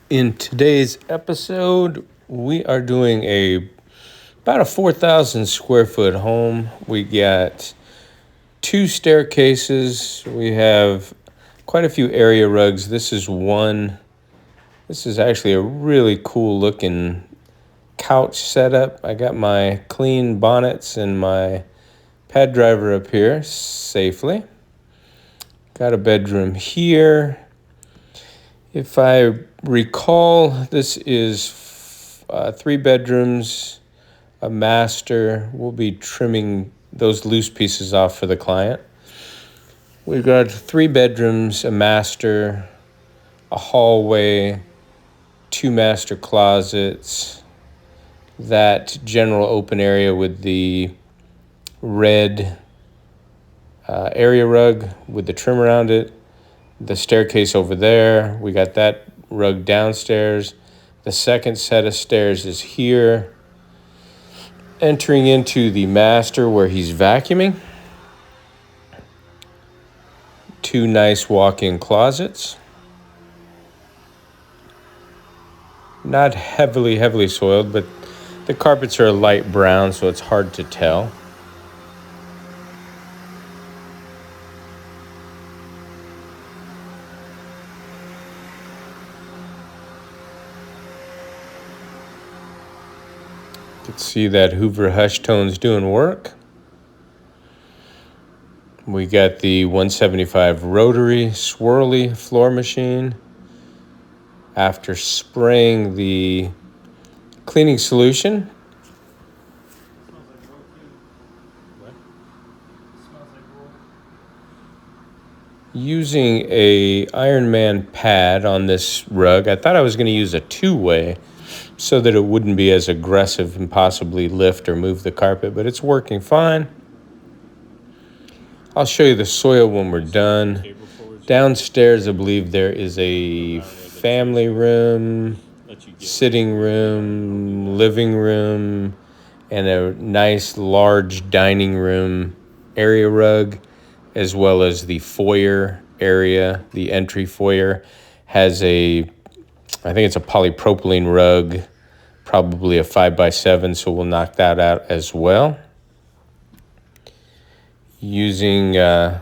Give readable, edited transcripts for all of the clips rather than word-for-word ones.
In today's episode, we are doing about a 4,000 square foot home. We got two staircases. We have quite a few area rugs. This is one. This is actually a really cool looking couch setup. I got my clean bonnets and my pad driver up here safely. Got a bedroom here. If I recall, this is 3 bedrooms, a master. We'll be trimming those loose pieces off for the client. We've got 3 bedrooms, a master, a hallway, 2 master closets, that general open area with the red area rug with the trim around it. The staircase over there, we got that rug downstairs. The second set of stairs is here. Entering into the master where he's vacuuming. 2 nice walk-in closets. Not heavily soiled, but the carpets are a light brown, so it's hard to tell. You can see that Hoover Hush Tone's doing work. We got the 175 rotary Swirly floor machine. After spraying the cleaning solution, using a Iron Man pad on this rug, I thought I was going to use a 2-way so that it wouldn't be as aggressive and possibly lift or move the carpet, but it's working fine. I'll show you the soil when we're done. Downstairs, I believe there is a family room, sitting room, living room, and a nice large dining room area rug, as well as the foyer area. The entry foyer has I think it's a polypropylene rug, probably a 5x7, so we'll knock that out as well. Using on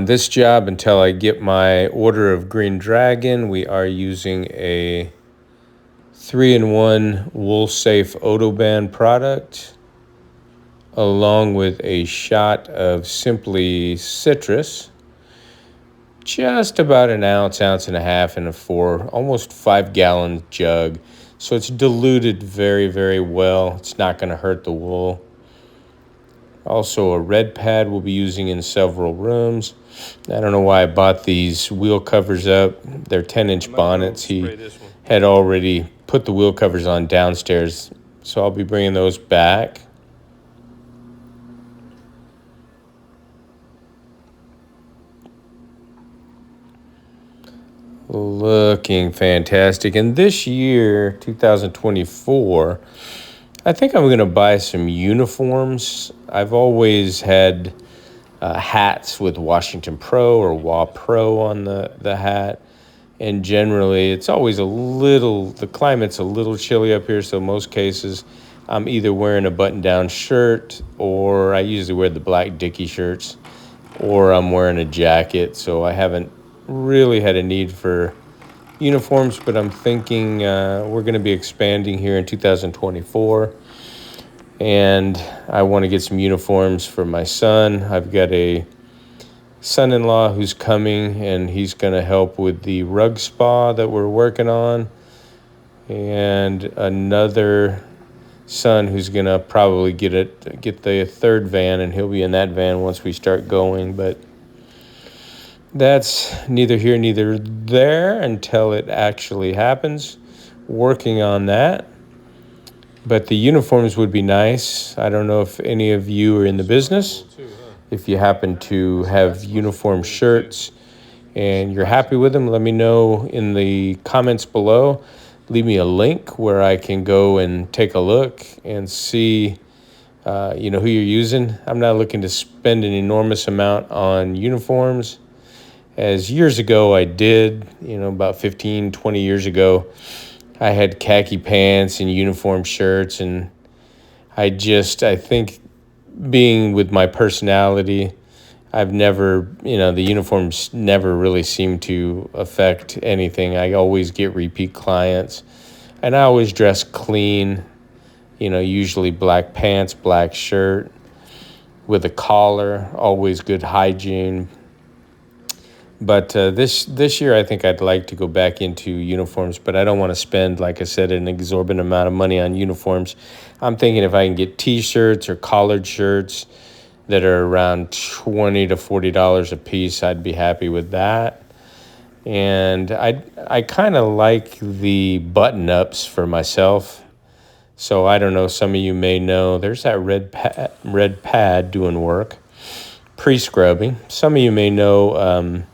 this job, until I get my order of Green Dragon, we are using a 3-in-1 Wool Safe Otoband product, along with a shot of Simply Citrus. Just about an ounce and a half in a almost 5-gallon jug. So it's diluted very well. It's not going to hurt the wool. Also a red pad we'll be using in several rooms. I don't know why I bought these wheel covers up. They're 10-inch bonnets. He had already put the wheel covers on downstairs, so I'll be bringing those back. Looking fantastic. And this year, 2024, I think I'm going to buy some uniforms. I've always had hats with Washington Pro or WA Pro on the hat. And generally, it's always the climate's a little chilly up here, so most cases I'm either wearing a button-down shirt, or I usually wear the black Dickie shirts, or I'm wearing a jacket, so I haven't really had a need for uniforms, but I'm thinking we're going to be expanding here in 2024, and I want to get some uniforms for my son. I've got a son-in-law who's coming, and he's going to help with the rug spa that we're working on, and another son who's going to probably get the third van, and he'll be in that van once we start going. But that's neither here neither there until it actually happens. Working on that. But the uniforms would be nice. I don't know if any of you are in the business. If you happen to have uniform shirts and you're happy with them, let me know in the comments below. Leave me a link where I can go and take a look and see who you're using. I'm not looking to spend an enormous amount on uniforms. as years ago I did, about 15, 20 years ago, I had khaki pants and uniform shirts, and I think being with my personality, I've never, the uniforms never really seem to affect anything. I always get repeat clients, and I always dress clean, usually black pants, black shirt with a collar, always good hygiene. But this year, I think I'd like to go back into uniforms, but I don't want to spend, like I said, an exorbitant amount of money on uniforms. I'm thinking if I can get T-shirts or collared shirts that are around $20 to $40 a piece, I'd be happy with that. And I kind of like the button-ups for myself. So I don't know, some of you may know, there's that red pad doing work, pre-scrubbing. Some of you may know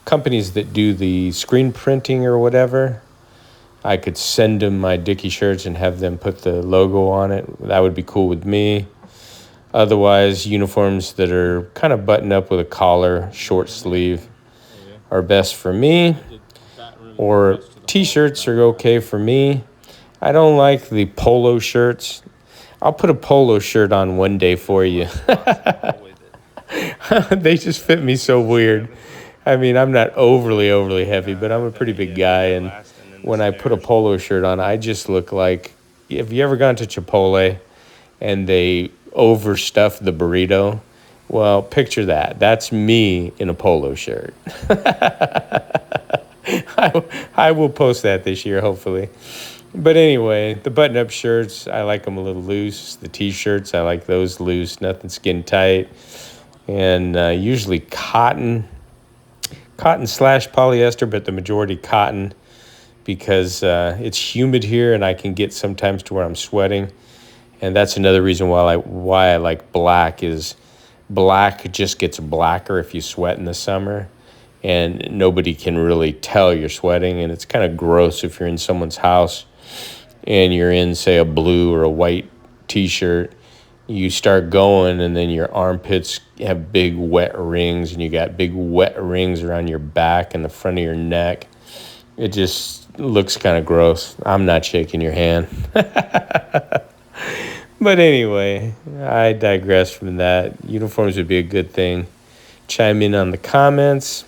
companies that do the screen printing or whatever. I could send them my Dickie shirts and have them put the logo on it. That would be cool with me. Otherwise, uniforms that are kind of buttoned up with a collar, short sleeve, are best for me. Or T-shirts are okay for me. I don't like the polo shirts. I'll put a polo shirt on one day for you. They just fit me so weird. I mean, I'm not overly heavy, but I'm a pretty big guy, and when I put a polo shirt on, I just look like, have you ever gone to Chipotle and they overstuff the burrito? Well, picture that. That's me in a polo shirt. I will post that this year, hopefully. But anyway, the button-up shirts, I like them a little loose. The T-shirts, I like those loose, nothing skin tight. And usually cotton slash polyester, but the majority cotton, because it's humid here and I can get sometimes to where I'm sweating. And that's another reason why I like black, is black just gets blacker if you sweat in the summer, and nobody can really tell you're sweating. And it's kind of gross if you're in someone's house and you're in, say, a blue or a white T-shirt. You start going, and then your armpits have big wet rings, and you got big wet rings around your back and the front of your neck. It just looks kind of gross. I'm not shaking your hand. But anyway, I digress from that. Uniforms would be a good thing. Chime in on the comments.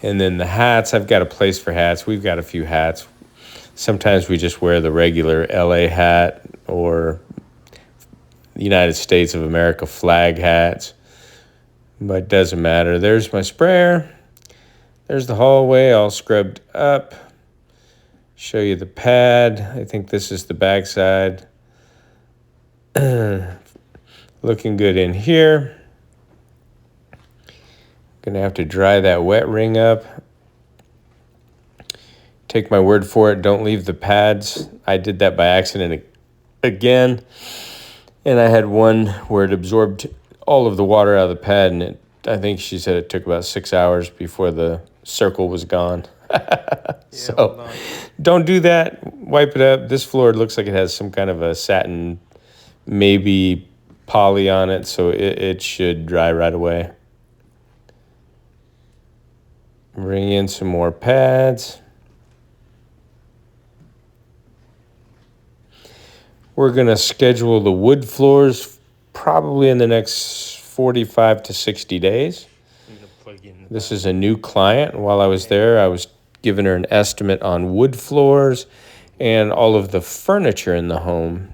And then the hats, I've got a place for hats. We've got a few hats. Sometimes we just wear the regular LA hat or United States of America flag hats. But it doesn't matter. There's my sprayer. There's the hallway all scrubbed up. Show you the pad. I think this is the backside. Looking good in here. Gonna have to dry that wet ring up. Take my word for it, don't leave the pads. I did that by accident again. And I had one where it absorbed all of the water out of the pad, and I think she said it took about 6 hours before the circle was gone. So don't do that. Wipe it up. This floor looks like it has some kind of a satin, maybe poly on it, so it should dry right away. Bring in some more pads. We're going to schedule the wood floors probably in the next 45 to 60 days. This is a new client. While I was there, I was giving her an estimate on wood floors and all of the furniture in the home.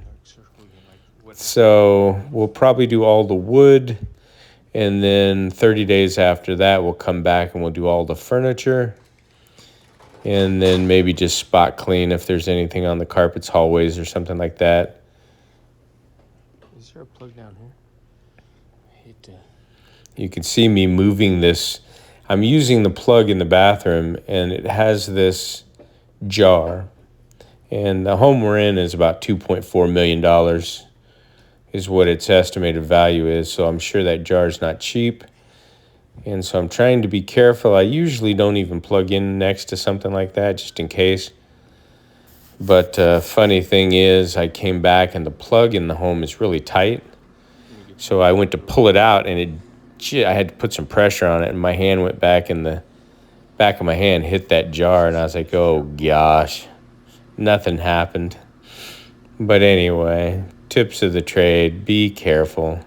So we'll probably do all the wood, and then 30 days after that, we'll come back and we'll do all the furniture. And then maybe just spot clean if there's anything on the carpets, hallways, or something like that. Is there a plug down here? I hate to... You can see me moving this. I'm using the plug in the bathroom, and it has this jar. And the home we're in is about $2.4 million is what its estimated value is. So I'm sure that jar is not cheap. And so I'm trying to be careful. I usually don't even plug in next to something like that, just in case. But funny thing is, I came back and the plug in the home is really tight. So I went to pull it out, and I had to put some pressure on it, and my hand went back, and the back of my hand hit that jar, and I was like, oh gosh, nothing happened. But anyway, tips of the trade, be careful.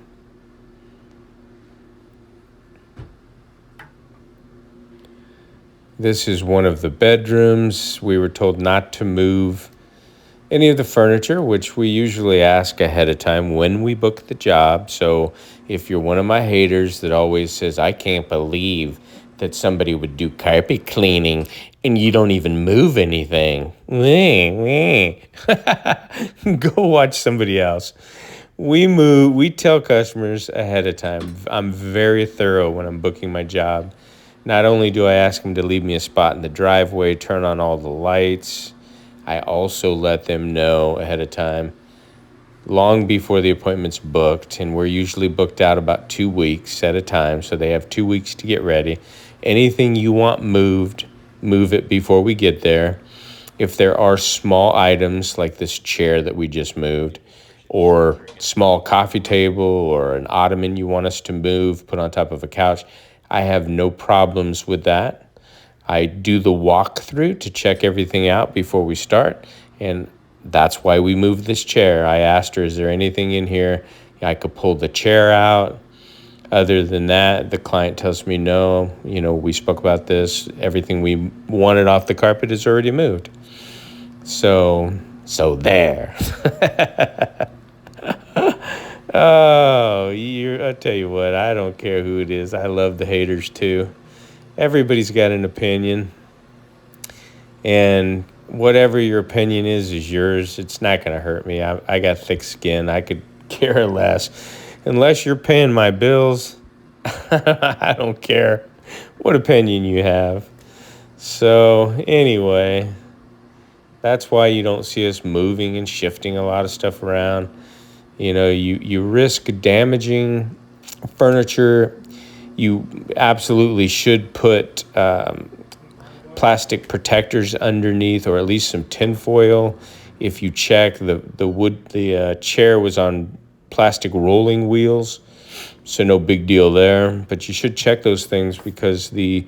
This is one of the bedrooms. We were told not to move any of the furniture, which we usually ask ahead of time when we book the job. So if you're one of my haters that always says, I can't believe that somebody would do carpet cleaning and you don't even move anything. Go watch somebody else. We tell customers ahead of time. I'm very thorough when I'm booking my job. Not only do I ask them to leave me a spot in the driveway, turn on all the lights, I also let them know ahead of time, long before the appointment's booked, and we're usually booked out about 2 weeks at a time, so they have 2 weeks to get ready. Anything you want moved, move it before we get there. If there are small items like this chair that we just moved, or small coffee table or an ottoman you want us to move, put on top of a couch, I have no problems with that. I do the walkthrough to check everything out before we start, and that's why we moved this chair. I asked her, is there anything in here I could pull the chair out? Other than that, the client tells me, no, we spoke about this. Everything we wanted off the carpet is already moved. So there. Oh, I tell you what, I don't care who it is. I love the haters too. Everybody's got an opinion. And whatever your opinion is yours. It's not going to hurt me. I got thick skin. I could care less. Unless you're paying my bills, I don't care what opinion you have. So anyway, that's why you don't see us moving and shifting a lot of stuff around. You risk damaging furniture. You absolutely should put plastic protectors underneath, or at least some tinfoil. If you check, the chair was on plastic rolling wheels, so no big deal there. But you should check those things because the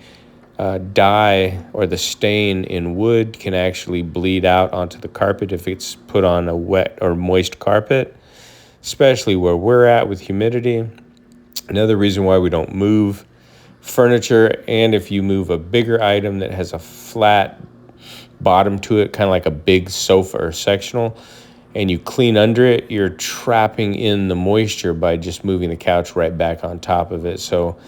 dye or the stain in wood can actually bleed out onto the carpet if it's put on a wet or moist carpet, especially where we're at with humidity. Another reason why we don't move furniture, and if you move a bigger item that has a flat bottom to it, kind of like a big sofa or sectional, and you clean under it, you're trapping in the moisture by just moving the couch right back on top of it. So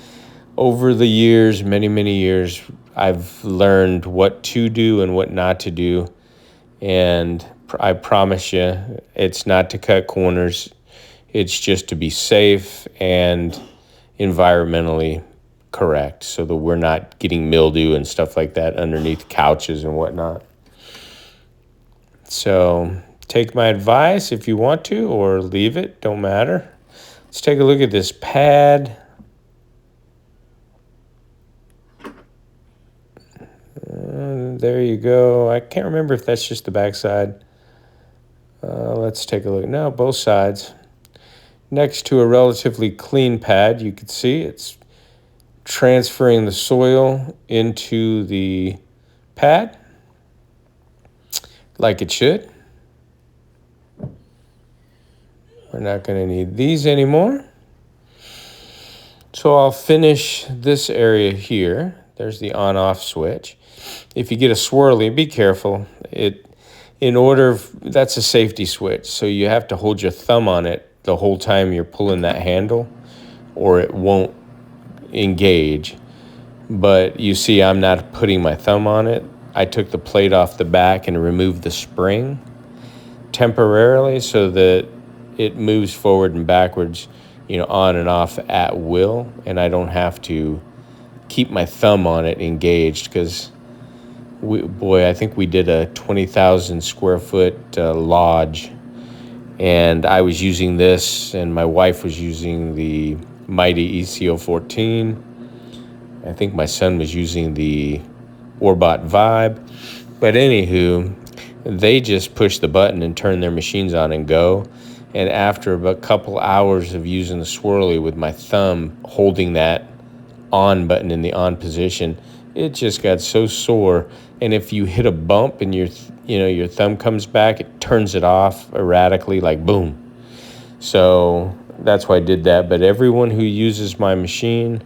over the years, many, many years, I've learned what to do and what not to do. And I promise you, it's not to cut corners. It's just to be safe and environmentally correct so that we're not getting mildew and stuff like that underneath couches and whatnot. So take my advice if you want to, or leave it, don't matter. Let's take a look at this pad. There you go. I can't remember if that's just the back side. Let's take a look. No, both sides. Next to a relatively clean pad, you can see it's transferring the soil into the pad like it should. We're not going to need these anymore. So I'll finish this area here. There's the on-off switch. If you get a Swirly, be careful. That's a safety switch, so you have to hold your thumb on it the whole time you're pulling that handle, or it won't engage. But you see, I'm not putting my thumb on it. I took the plate off the back and removed the spring temporarily so that it moves forward and backwards, on and off at will, and I don't have to keep my thumb on it engaged, because I think we did a 20,000 square foot lodge, and I was using this, and my wife was using the Mighty ECO14. I think my son was using the Orbot Vibe. But anywho, they just push the button and turn their machines on and go. And after a couple hours of using the Swirly with my thumb holding that on button in the on position, it just got so sore. And if you hit a bump and your thumb comes back, it turns it off erratically, like boom. So that's why I did that. But everyone who uses my machine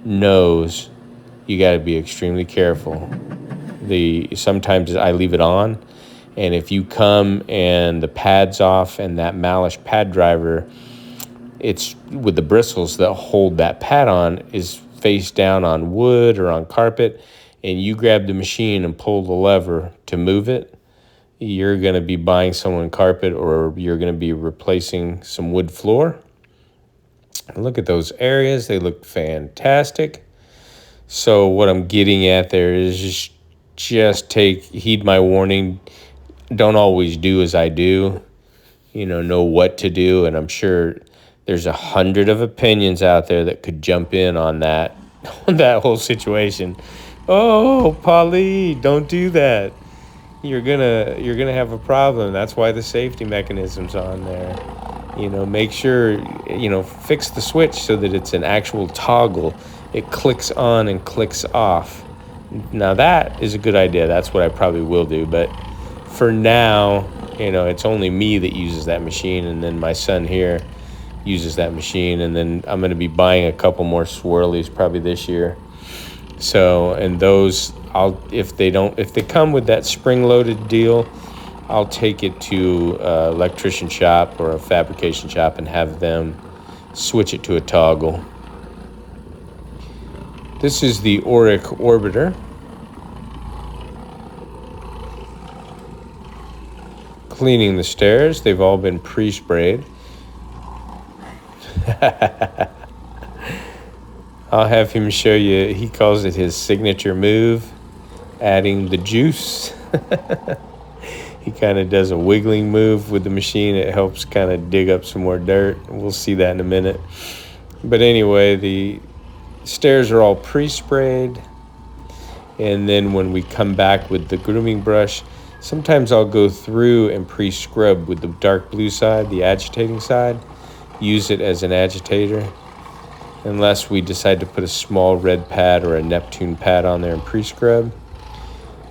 knows you got to be extremely careful. Sometimes I leave it on, and if you come and the pad's off and that Malish pad driver, it's with the bristles that hold that pad on is face down on wood or on carpet, and you grab the machine and pull the lever to move it, you're going to be buying someone carpet, or you're going to be replacing some wood floor. Look at those areas. They look fantastic. So what I'm getting at there is just heed my warning. Don't always do as I do. Know what to do. And I'm sure there's 100 of opinions out there that could jump in on that whole situation. Oh, Polly, don't do that. You're gonna have a problem. That's why the safety mechanism's on there. Make sure, fix the switch so that it's an actual toggle. It clicks on and clicks off. Now that is a good idea. That's what I probably will do. But for now, it's only me that uses that machine, and then my son here uses that machine, and then I'm going to be buying a couple more Swirlies probably this year. So, and those, if they come with that spring-loaded deal, I'll take it to an electrician shop or a fabrication shop and have them switch it to a toggle. This is the Oreck Orbiter. Cleaning the stairs. They've all been pre-sprayed. I'll have him show you. He calls it his signature move, adding the juice. He kind of does a wiggling move with the machine. It helps kind of dig up some more dirt. We'll see that in a minute. But anyway, the stairs are all pre-sprayed. And then when we come back with the grooming brush, sometimes I'll go through and pre-scrub with the dark blue side, the agitating side. Use it as an agitator. Unless we decide to put a small red pad or a Neptune pad on there and pre-scrub.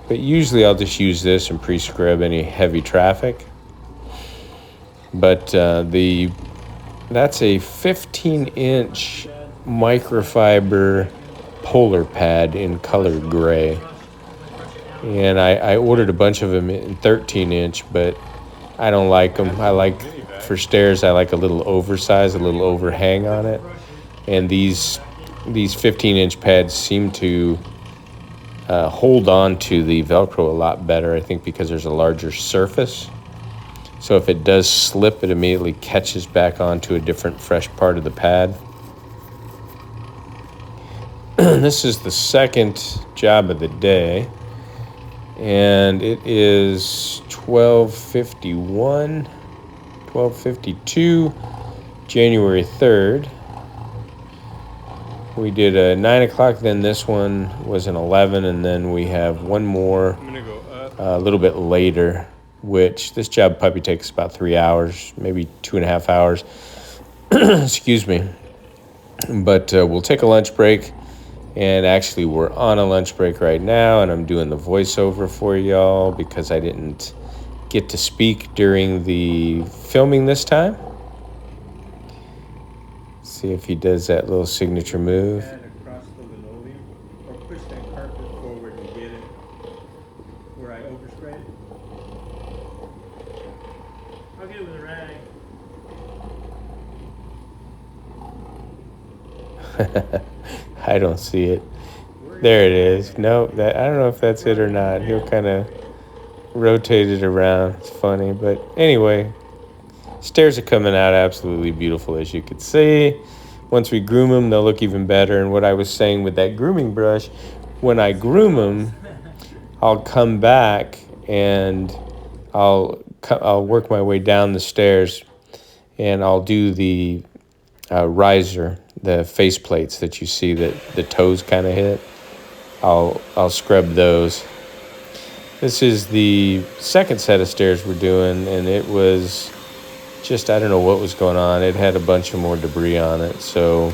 But usually I'll just use this and pre-scrub any heavy traffic. But that's a 15-inch microfiber polar pad in color gray. And I ordered a bunch of them in 13-inch, but I don't like them. For stairs, I like a little oversized, a little overhang on it. And these 15-inch pads seem to hold on to the Velcro a lot better, I think, because there's a larger surface. So if it does slip, it immediately catches back onto a different, fresh part of the pad. This is the second job of the day, and it is 12:52, January 3rd. We did a 9 o'clock, then this one was an 11, and then we have one more a little bit later, which this job puppy takes about 3 hours, maybe 2.5 hours. Excuse me. But we'll take a lunch break, and actually we're on a lunch break right now, and I'm doing the voiceover for y'all because I didn't get to speak during the filming this time. See if he does that little signature move. Across the linoleum, or push that carpet forward and get it where I oversprayed. I'll get it with a rag. I don't see it. There it is. No, I don't know if that's it or not. He'll kind of rotate it around. It's funny, but anyway. Stairs are coming out absolutely beautiful, as you can see. Once we groom them, they'll look even better. And what I was saying with that grooming brush, when I groom them, I'll come back and I'll work my way down the stairs, and I'll do the riser, the face plates that you see that the toes kind of hit. I'll scrub those. This is the second set of stairs we're doing, and it was just, I don't know what was going on. It had a bunch of more debris on it. So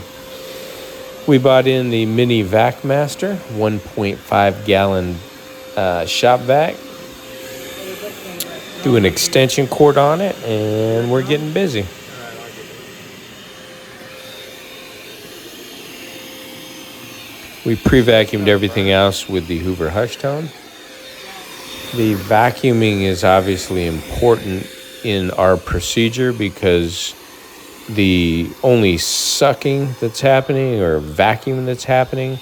we bought in the mini Vac Master, 1.5 gallon shop vac. Do an extension cord on it, and we're getting busy. We pre-vacuumed everything else with the Hoover Hush Tone. The vacuuming is obviously important in our procedure because the only sucking that's happening or vacuum that's happening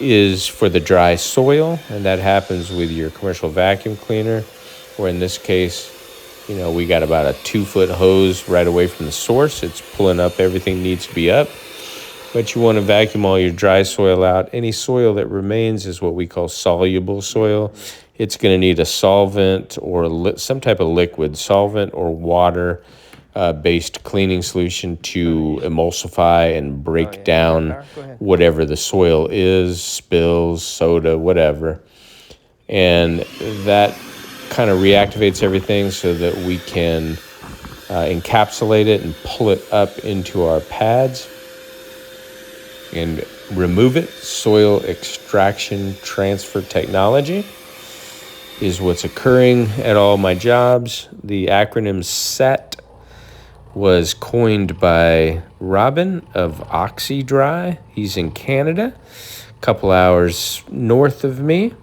is for the dry soil, and that happens with your commercial vacuum cleaner, or in this case, we got about a 2-foot hose right away from the source. It's pulling up everything needs to be up, but you want to vacuum all your dry soil out. Any soil that remains is what we call soluble soil. It's going to need a solvent or some type of liquid, solvent or water based cleaning solution to emulsify and break down whatever the soil is, spills, soda, whatever. And that kind of reactivates everything so that we can encapsulate it and pull it up into our pads and remove it. Soil extraction transfer technology is what's occurring at all my jobs. The acronym SET was coined by Robin of OxyDry. He's in Canada, a couple hours north of me.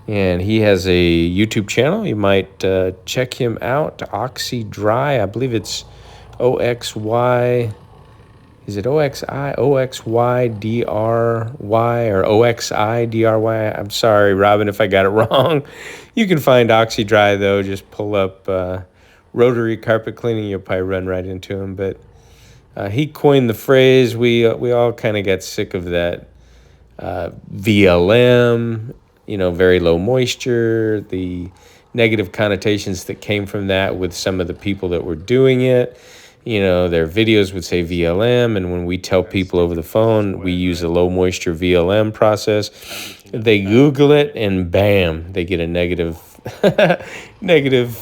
And he has a YouTube channel. You might check him out, OxyDry. I believe it's OXY. Is it OXI, OXYDRY, or OXIDRY? I'm sorry, Robin, if I got it wrong. You can find OxyDry, though. Just pull up rotary carpet cleaning. You'll probably run right into him. But he coined the phrase. We all kind of got sick of that VLM, very low moisture, the negative connotations that came from that with some of the people that were doing it. Their videos would say VLM, and when we tell people over the phone we use a low moisture VLM process, they Google it and bam, they get a negative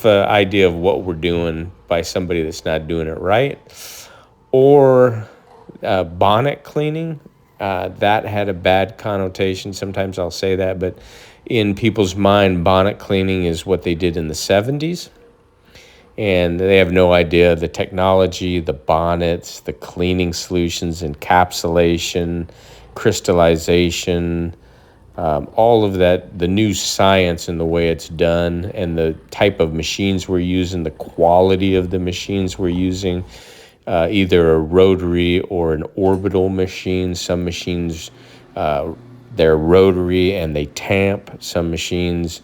idea of what we're doing by somebody that's not doing it right. Or bonnet cleaning, that had a bad connotation. Sometimes I'll say that, but in people's mind, bonnet cleaning is what they did in the 70s. And they have no idea the technology, the bonnets, the cleaning solutions, encapsulation, crystallization, all of that, the new science and the way it's done, and the type of machines we're using, the quality of the machines we're using, either a rotary or an orbital machine. Some machines, they're rotary and they tamp. Some machines,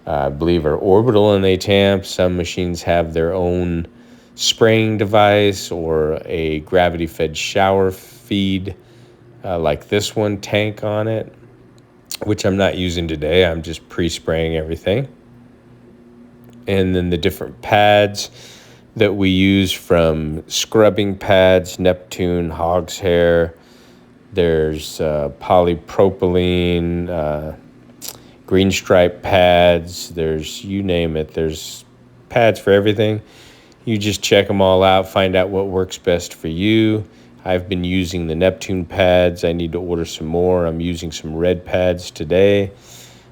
I believe, are orbital and they tamp. Some machines have their own spraying device or a gravity-fed shower feed, like this one, tank on it, which I'm not using today. I'm just pre-spraying everything. And then the different pads that we use, from scrubbing pads, Neptune, hog's hair. There's polypropylene, green stripe pads. There's, you name it. There's pads for everything. You just check them all out, find out what works best for you. I've been using the Neptune pads. I need to order some more. I'm using some red pads today.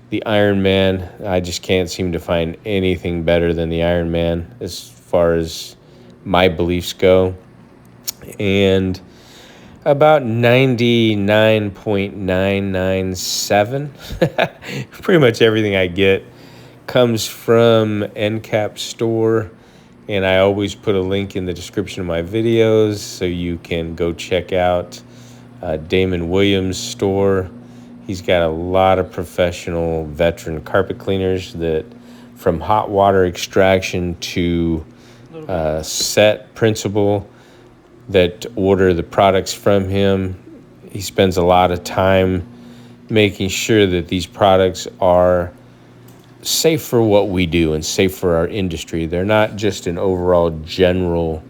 The Iron Man, I just can't seem to find anything better than the Iron Man as far as my beliefs go. And about 99.997, pretty much everything I get comes from NCAP store. And I always put a link in the description of my videos so you can go check out Damon Williams' store. He's got a lot of professional veteran carpet cleaners that, from hot water extraction to set principal, that order the products from him. He spends a lot of time making sure that these products are safe for what we do and safe for our industry. They're not just an overall general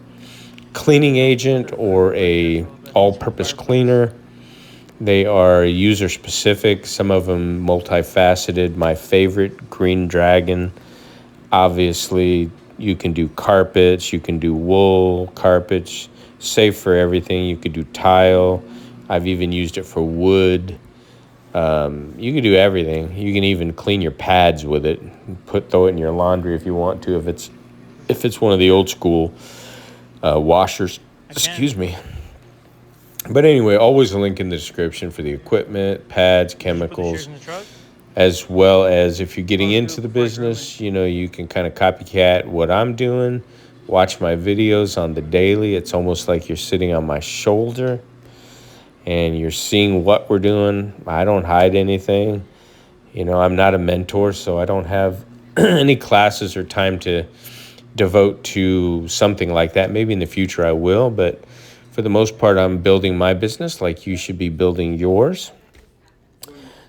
cleaning agent or a all-purpose cleaner. They are user-specific, some of them multifaceted. My favorite, Green Dragon, obviously You can do carpets, you can do wool carpets, safe for everything. You could do tile. I've even used it for wood. You can do everything. You can even clean your pads with it. Throw it in your laundry if you want to. If it's one of the old school washers. Excuse me. But anyway, always a link in the description for the equipment, pads, chemicals, as well as if you're getting into the business, you can kind of copycat what I'm doing, watch my videos on the daily. It's almost like you're sitting on my shoulder and you're seeing what we're doing. I don't hide anything. I'm not a mentor, so I don't have any classes or time to devote to something like that. Maybe in the future I will, but for the most part, I'm building my business like you should be building yours.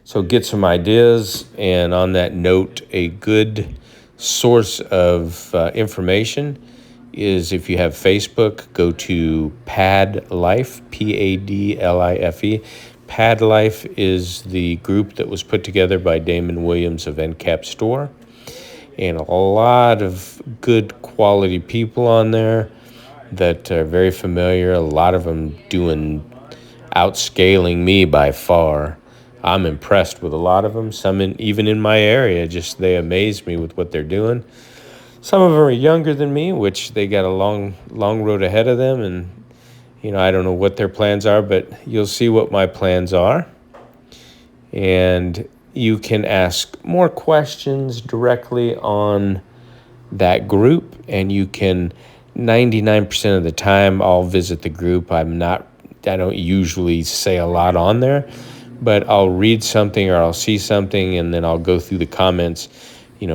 So get some ideas. And on that note, a good source of information is if you have Facebook, go to Pad Life, Padlife. Pad Life is the group that was put together by Damon Williams of NCAP Store. And a lot of good quality people on there that are very familiar. A lot of them outscaling me by far. I'm impressed with a lot of them. Some even in my area, just they amaze me with what they're doing. Some of them are younger than me, which they got a long road ahead of them. And, I don't know what their plans are, but you'll see what my plans are. And you can ask more questions directly on that group, and you can 99% of the time I'll visit the group. I don't usually say a lot on there, but I'll read something or I'll see something and then I'll go through the comments.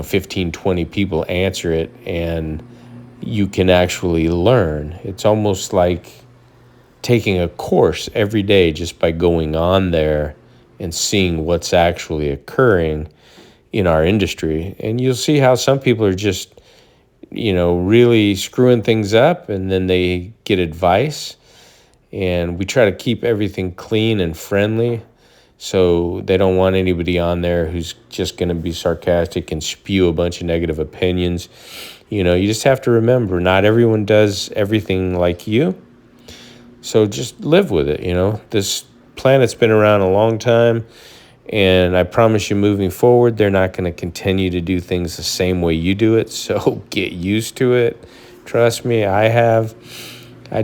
15, 20 people answer it, and you can actually learn. It's almost like taking a course every day just by going on there and seeing what's actually occurring in our industry. And you'll see how some people are just, really screwing things up, and then they get advice. And we try to keep everything clean and friendly. So they don't want anybody on there who's just going to be sarcastic and spew a bunch of negative opinions. You just have to remember, not everyone does everything like you. So just live with it, This planet's been around a long time, and I promise you moving forward, they're not going to continue to do things the same way you do it. So get used to it. Trust me, I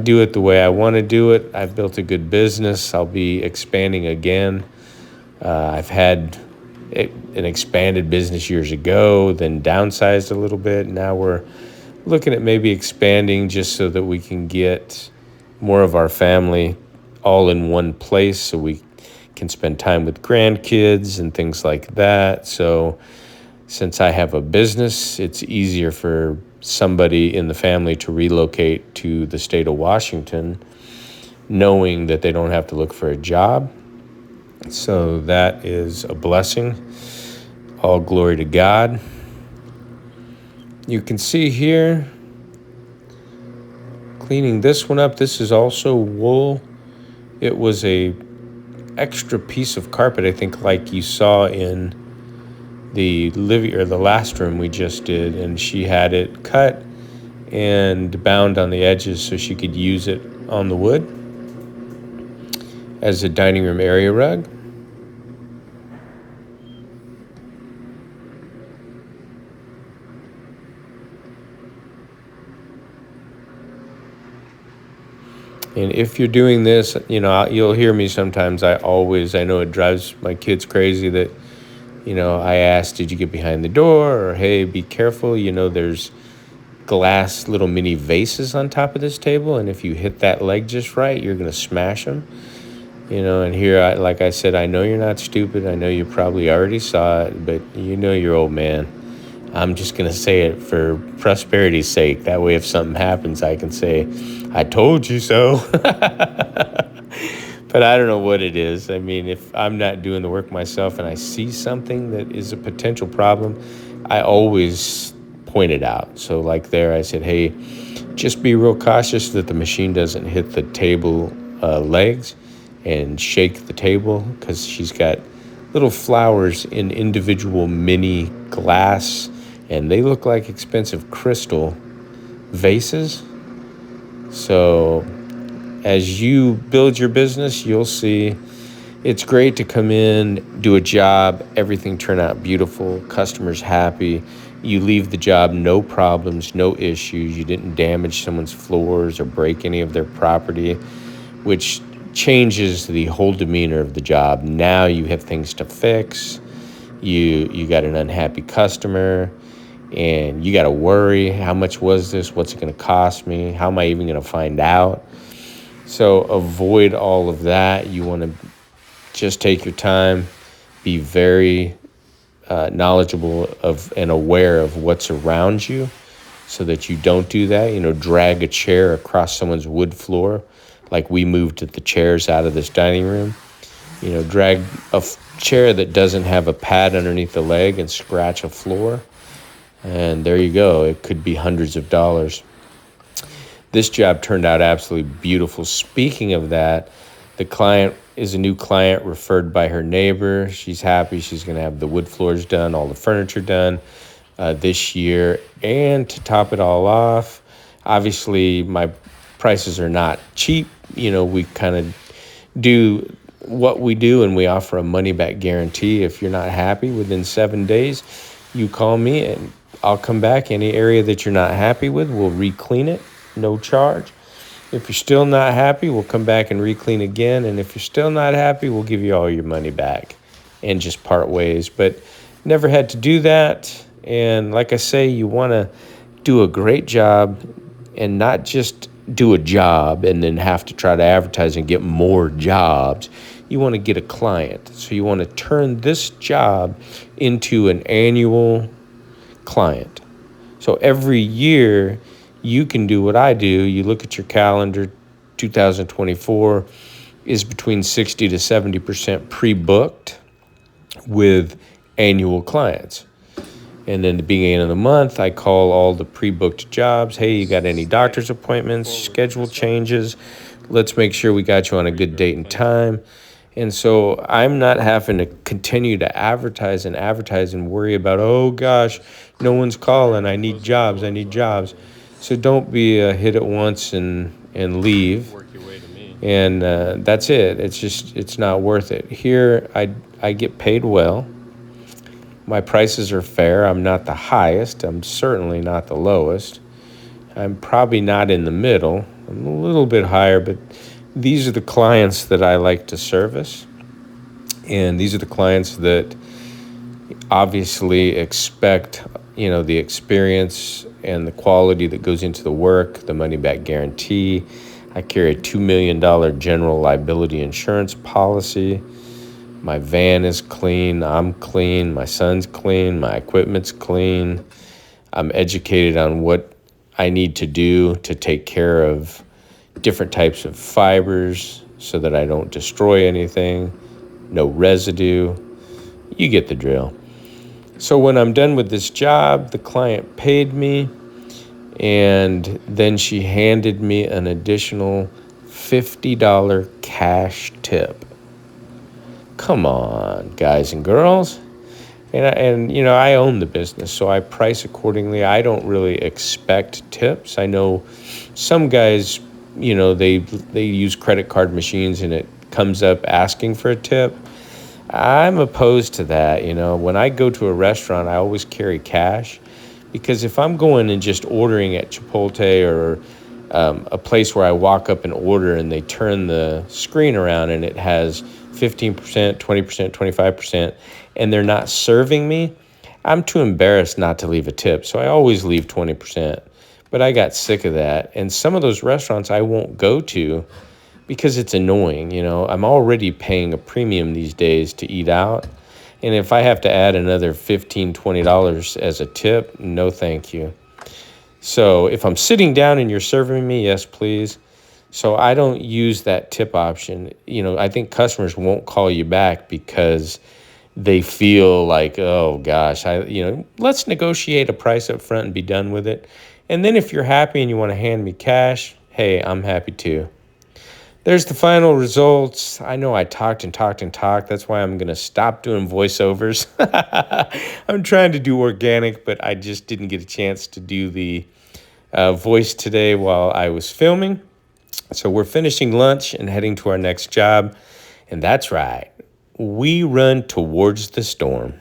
do it the way I want to do it. I've built a good business. I'll be expanding again. I've had an expanded business years ago, then downsized a little bit. Now we're looking at maybe expanding just so that we can get more of our family all in one place so we can spend time with grandkids and things like that. So since I have a business, it's easier for somebody in the family to relocate to the state of Washington, knowing that they don't have to look for a job. So that is a blessing. All glory to God. You can see here, cleaning this one up. This is also wool. It was a extra piece of carpet, I think, like you saw in the last room we just did, and she had it cut and bound on the edges so she could use it on the wood as a dining room area rug. And if you're doing this, you'll hear me sometimes. I know it drives my kids crazy that, I ask, did you get behind the door? Or, hey, be careful. There's glass little mini vases on top of this table. And if you hit that leg just right, you're going to smash them. And here, like I said, I know you're not stupid. I know you probably already saw it, but your old man. I'm just going to say it for prosperity's sake. That way, if something happens, I can say, I told you so. But I don't know what it is. I mean, if I'm not doing the work myself and I see something that is a potential problem, I always point it out. So like there, I said, hey, just be real cautious that the machine doesn't hit the table legs and shake the table, because she's got little flowers in individual mini glass and they look like expensive crystal vases. So as you build your business, you'll see it's great to come in, do a job, everything turn out beautiful, customers happy. You leave the job, no problems, no issues. You didn't damage someone's floors or break any of their property, which changes the whole demeanor of the job. Now you have things to fix. You got an unhappy customer, and you got to worry, how much was this? What's it going to cost me? How am I even going to find out? So avoid all of that. You want to just take your time, be very knowledgeable of and aware of what's around you so that you don't do that. Drag a chair across someone's wood floor, like we moved the chairs out of this dining room. Drag a chair that doesn't have a pad underneath the leg and scratch a floor. And there you go. It could be hundreds of dollars. This job turned out absolutely beautiful. Speaking of that, the client is a new client referred by her neighbor. She's happy. She's going to have the wood floors done, all the furniture done this year. And to top it all off, obviously my prices are not cheap. We kind of do what we do, and we offer a money-back guarantee. If you're not happy within 7 days, you call me and I'll come back. Any area that you're not happy with, we'll re-clean it, no charge. If you're still not happy, we'll come back and re-clean again. And if you're still not happy, we'll give you all your money back and just part ways. But never had to do that. And like I say, you want to do a great job and not just do a job and then have to try to advertise and get more jobs. You want to get a client. So you want to turn this job into an annual client. So every year you can do what I do. You look at your calendar, 2024 is between 60 to 70% pre-booked with annual clients. And then the beginning of the month, I call all the pre-booked jobs. Hey, you got any doctor's appointments, schedule changes? Let's make sure we got you on a good date and time. And so I'm not having to continue to advertise and worry about, oh gosh, no one's calling. I need jobs. So don't be a hit it once and leave. And that's it. It's not worth it. Here, I get paid well. My prices are fair. I'm not the highest. I'm certainly not the lowest. I'm probably not in the middle. I'm a little bit higher, but these are the clients that I like to service. And these are the clients that obviously expect, the experience and the quality that goes into the work, the money-back guarantee. I carry a $2 million general liability insurance policy. My van is clean. I'm clean. My son's clean. My equipment's clean. I'm educated on what I need to do to take care of different types of fibers so that I don't destroy anything. No residue. You get the drill. So when I'm done with this job, the client paid me, and then she handed me an additional $50 cash tip. Come on, guys and girls. And I own the business, so I price accordingly. I don't really expect tips. I know some guys, they use credit card machines and it comes up asking for a tip. I'm opposed to that. When I go to a restaurant, I always carry cash, because if I'm going and just ordering at Chipotle or a place where I walk up and order and they turn the screen around and it has 15%, 20%, 25%, and they're not serving me, I'm too embarrassed not to leave a tip. So I always leave 20%. But I got sick of that. And some of those restaurants I won't go to because it's annoying. I'm already paying a premium these days to eat out. And if I have to add another $15, $20 as a tip, no thank you. So if I'm sitting down and you're serving me, yes, please. So I don't use that tip option. I think customers won't call you back because they feel like, oh gosh, let's negotiate a price up front and be done with it. And then if you're happy and you want to hand me cash, hey, I'm happy too. there's the final results. I know I talked and talked and talked. That's why I'm going to stop doing voiceovers. I'm trying to do organic, but I just didn't get a chance to do the voice today while I was filming. So we're finishing lunch and heading to our next job. And that's right, we run towards the storm.